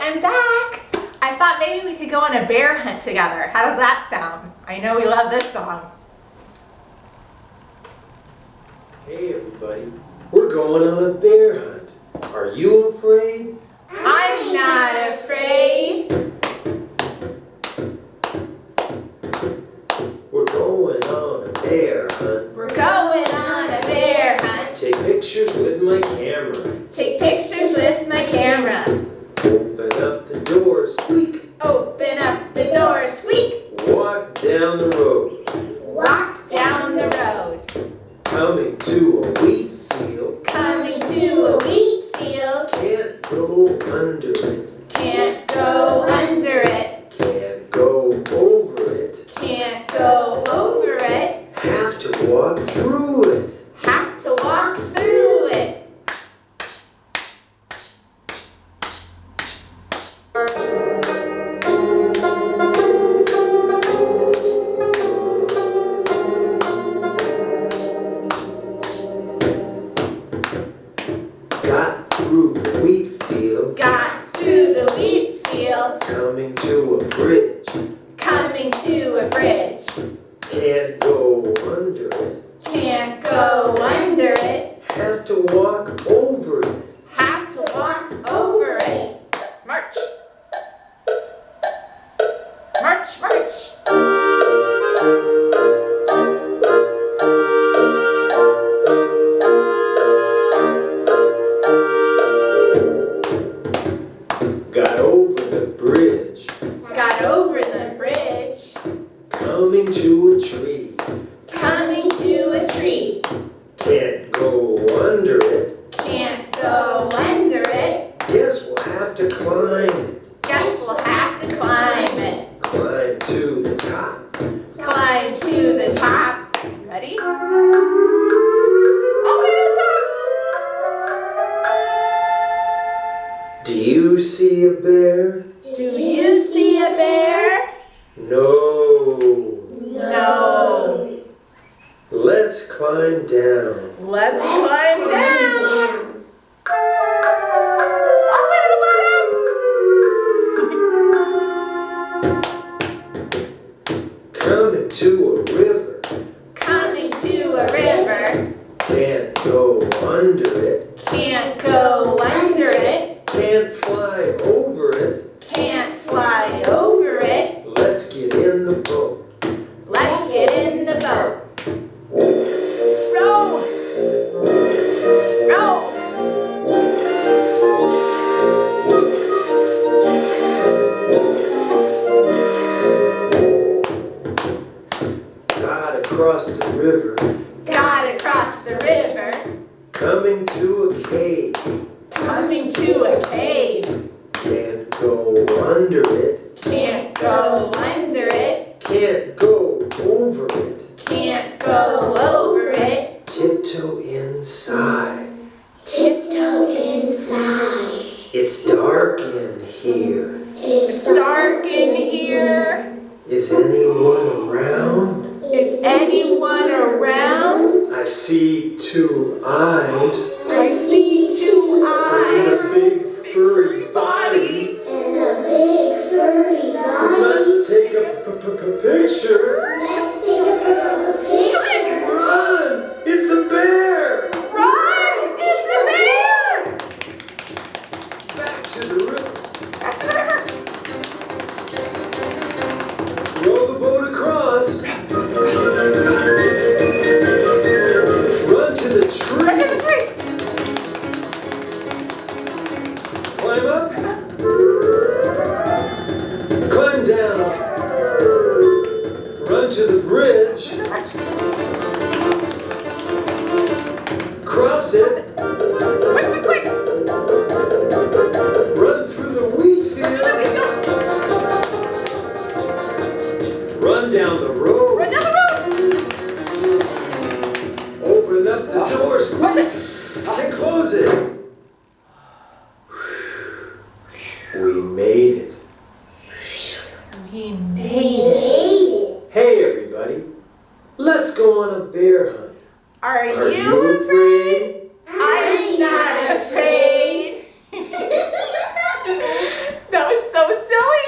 I'm back. I thought maybe we could go on a bear hunt together. How does that sound? I know we love this song. Hey everybody, we're going on a bear hunt. Are you afraid? I'm not afraid. We're going on a bear hunt. We're going on a bear hunt. Take pictures with my camera. Take pictures with my camera. Open up the door, squeak. Open up the door, squeak. Walk down the road. Walk down the road. Coming to a wheat field. Coming to a wheat field. Can't go under it. Can't go under it. Can't go over it. Can't go over it. Have to walk through it. Have to walk through it. Got through the wheat field. Got through the wheat field. Coming to a bridge. Coming to a bridge. Can't go under it. Can't go under it. Have to walk over it. Have to walk over it. Let's march. March, march. Got over the bridge. Got over the bridge. Coming to a tree. Coming to a tree. Can't go under it. Can't go under it. Guess we'll have to climb it. Guess we'll have to climb it. Climb to the top. Climb to the top. Ready? All the way to the top. Do you see a bear? Do you see a bear? No. No. Let's climb down. Let's climb down. All the way to the bottom. Coming to a river. Coming to a river. Can't go under it. Can't go under it. Can't fly over it. Can't fly over it. Let's get in the boat. Let's get in the boat. Row! Row! Got across the river. Got across the river. Coming to a cave. Coming to a cave. Can't go under it. Can't go under it. Can't go over it. Can't go over it. Tiptoe inside. Tiptoe inside. It's dark in here. It's dark in here. Is anyone around? Is anyone around? I see two eyes I see two and eyes. a big furry body. And a big furry body. Let's take a picture. Let's take a picture. Run! It's a bear! Run! It's a bear! Back to the river. Back to the river. Row the boat across. Run to the Right tree. to the tree. Climb up. Climb down. Run to the bridge. Cross it. Quick, quick, quick. Run through the wheat field. Run down the road. Run down the road. Open up the door, squeak, and close it. We made it. We made it. Hey everybody, let's go on a bear hunt. Are Are you you afraid? I'm not afraid. That was so silly.